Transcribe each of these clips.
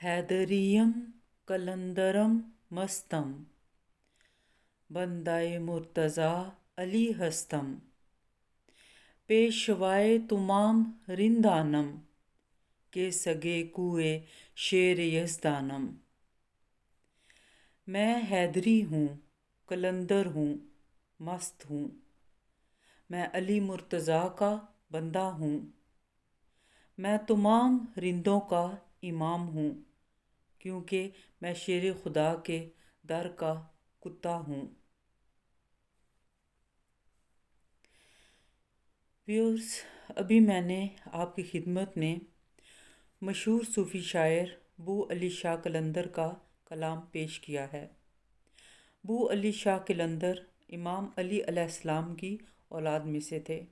हैदरियम कलंदरम मस्तम बंदाए मुर्तज़ा अली हस्तम पेशवाए तुमाम रिंदानम के सगे कुए शेर यज़दानम। मैं हैदरी हूँ, कलंदर हूँ, मस्त हूँ। मैं अली मुर्तज़ा का बंदा हूँ। मैं तमाम रिंदों का इमाम हूँ, क्योंकि मैं शेर खुदा के दर का कुत्ता हूँ। व्यूअर्स, अभी मैंने आपकी खिदमत में मशहूर सूफ़ी शायर बू अली शाह कलंदर का कलाम पेश किया है। बू अली शाह कलंदर इमाम अली अलैहिस्सलाम की औलाद में से थे।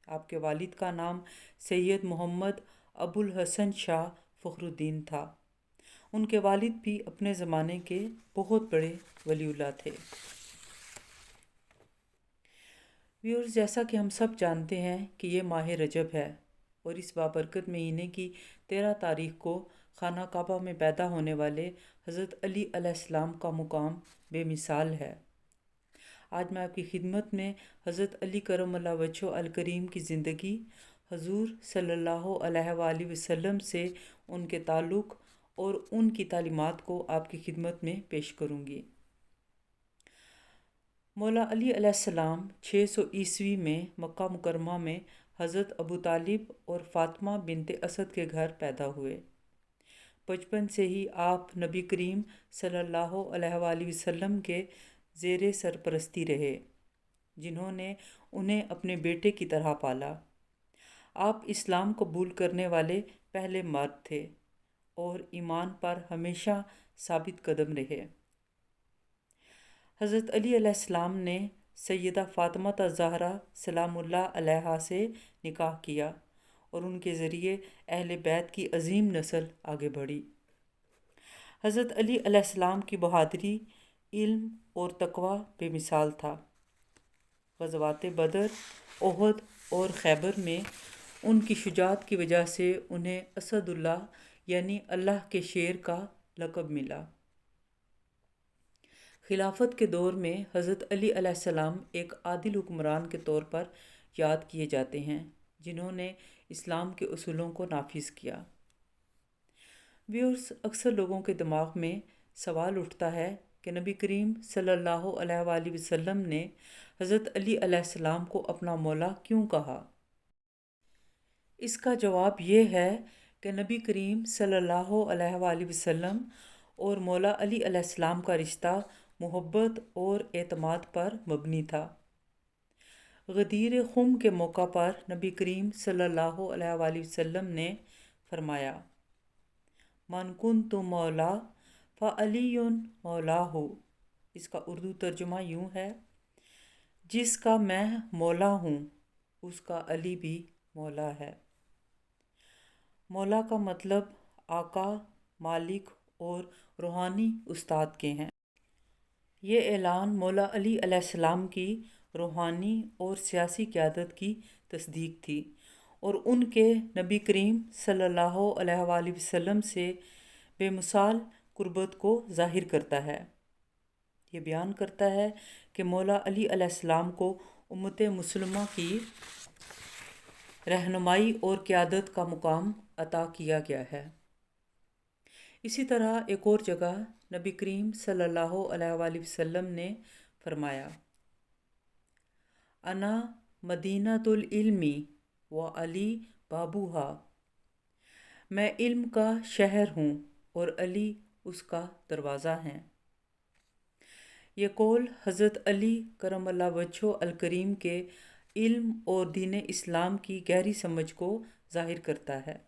आपके वालिद का नाम सैयद मोहम्मद अबुल हसन शाह फ़खरुद्दीन था। उनके वालिद भी अपने ज़माने के बहुत बड़े वलीउल्लाह थे। व्यूअर्स, जैसा कि हम सब जानते हैं कि ये माह रजब है और इस बाबरकत महीने की 13 तारीख को खाना काबा में पैदा होने वाले हज़रत अली अलैहिस्सलाम का मुकाम बेमिसाल है। आज मैं आपकी खिदमत में हज़रत अली करमल्लाहु वजहहु अल करीम की ज़िंदगी, हुज़ूर सल्लल्लाहु अलैहि वसल्लम से उनके ताल्लुक़ और उनकी तालीमात को आपकी खिदमत में पेश करूँगी। मौला अली अलैहिस्सलाम 600 ईस्वी में मक्का मुकरमा में हज़रत अबू तालिब और फ़ातिमा बिनते असद के घर पैदा हुए। बचपन से ही आप नबी करीम सल्लल्लाहु अलैहि वसल्लम के ज़ेरे सरपरस्ती रहे, जिन्होंने उन्हें अपने बेटे की तरह पाला। आप इस्लाम कबूल करने वाले पहले मर्द थे और ईमान पर हमेशा साबित कदम रहे। हज़रत अली अलैहिस्सलाम ने सैयदा फ़ातिमा ज़हरा सलामुल्लाह अलैहा से निकाह किया और उनके ज़रिए अहले बैत की अजीम नस्ल आगे बढ़ी। हज़रत अली अलैहिस्सलाम की बहादुरी, इल्म और तकवा बेमिसाल था। ग़ज़वात बदर, ओहद और खैबर में उनकी शुजाअत की वजह से उन्हें असदुल्लाह यानी अल्लाह के शेर का लक़ब मिला। खिलाफत के दौर में हज़रत अली अलैहिस्सलाम एक आदिल हुक्मरान के तौर पर याद किए जाते हैं, जिन्होंने इस्लाम के उसूलों को नाफिज किया। व्यूअर्स, अक्सर लोगों के दिमाग में सवाल उठता है कि नबी करीम सल्लल्लाहु अलैहि वसल्लम ने हज़रत अली अलैहिस्सलाम को अपना मौला क्यों कहा। इसका जवाब ये है कि नबी करीम सल्लल्लाहु अलैहि वसल्लम और मौला अली अलैहिस्सलाम का रिश्ता मोहब्बत और एतमाद पर मबनी था। गदीर खुम के मौका पर नबी करीम सल्लल्लाहु अलैहि वसल्लम ने फरमाया, मन कुन्तु मौला फ़अलियुन मौलाहु। इसका उर्दू तर्जुमा यूँ है, जिसका मैं मौला हूँ उसका अली भी मौला है। मौला का मतलब आका, मालिक और रूहानी उस्ताद के हैं। ये ऐलान मौला अली अलैहिस्सलाम की रूहानी और सियासी क़यादत की तस्दीक थी और उनके नबी करीम सल्लल्लाहु अलैहि वसल्लम से बेमिसाल कुर्बत को ज़ाहिर करता है। ये बयान करता है कि मौला अली अलैहिस्सलाम को उम्मत मुस्लिमा की रहनुमाई और क़यादत का मुकाम अता किया गया है। इसी तरह एक और जगह नबी करीम सल्लल्लाहु अलैहि वसल्लम ने फरमाया, अना मदीनतुल इल्मी व अली बाबूहा। मैं इल्म का शहर हूँ और अली उसका दरवाज़ा है। ये कौल हज़रत अली करमल्लाहु वजहहु अल करीम के इल्म और दीन इस्लाम की गहरी समझ को ज़ाहिर करता है।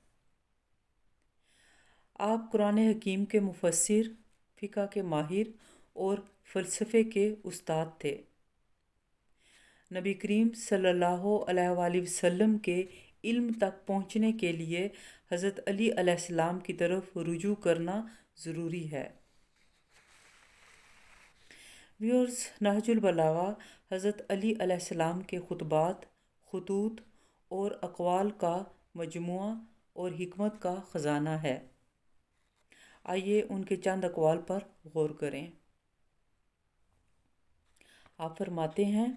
आप कुरान हकीम के मुफस्सिर, फ़िक़ह के माहिर और फ़लसफ़े के उस्ताद थे। नबी करीम सल्लल्लाहु अलैहि वसल्लम के इल्म तक पहुँचने के लिए हज़रत अली अलैहिस्सलाम की तरफ रुजू करना ज़रूरी है। व्यूअर्स, नहजुल बलागा हज़रत अली अलैहिस्सलाम के खुतबात, खुतूत और अक़वाल का मजमुआ और हिकमत का ख़जाना है। آئیے ان کے چند اقوال پر غور کریں۔ آپ فرماتے ہیں،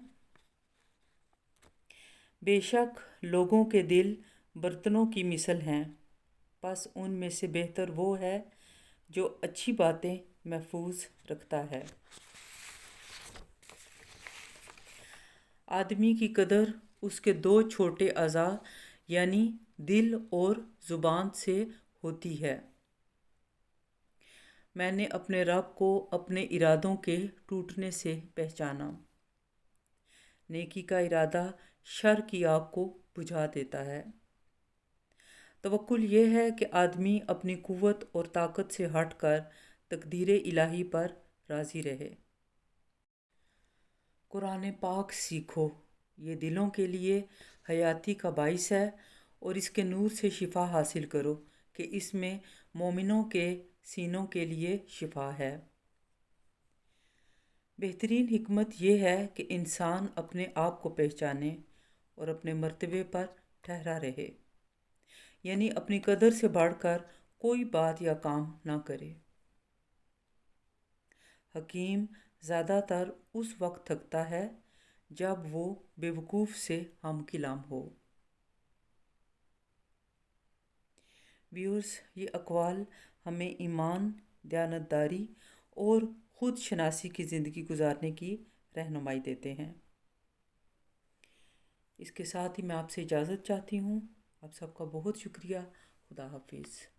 بے شک لوگوں کے دل برتنوں کی مثل ہیں، پس ان میں سے بہتر وہ ہے جو اچھی باتیں محفوظ رکھتا ہے۔ آدمی کی قدر اس کے دو چھوٹے اعضاء یعنی دل اور زبان سے ہوتی ہے۔ میں نے اپنے رب کو اپنے ارادوں کے ٹوٹنے سے پہچانا۔ نیکی کا ارادہ شر کی آگ کو بجھا دیتا ہے۔ توکل یہ ہے کہ آدمی اپنی قوت اور طاقت سے ہٹ کر تقدیر الہی پر راضی رہے۔ قرآن پاک سیکھو، یہ دلوں کے لیے حیاتی کا باعث ہے، اور اس کے نور سے شفا حاصل کرو کہ اس میں مومنوں کے سینوں کے لیے شفا ہے۔ بہترین حکمت یہ ہے کہ انسان اپنے آپ کو پہچانے اور اپنے مرتبے پر ٹھہرا رہے، یعنی اپنی قدر سے بڑھ کر کوئی بات یا کام نہ کرے۔ حکیم زیادہ تر اس وقت تھکتا ہے جب وہ بے وقوف سے ہم کلام ہو۔ ویورز، یہ اقوال ہمیں ایمان، دیانتداری اور خود شناسی کی زندگی گزارنے کی رہنمائی دیتے ہیں۔ اس کے ساتھ ہی میں آپ سے اجازت چاہتی ہوں۔ آپ سب کا بہت شکریہ۔ خدا حافظ۔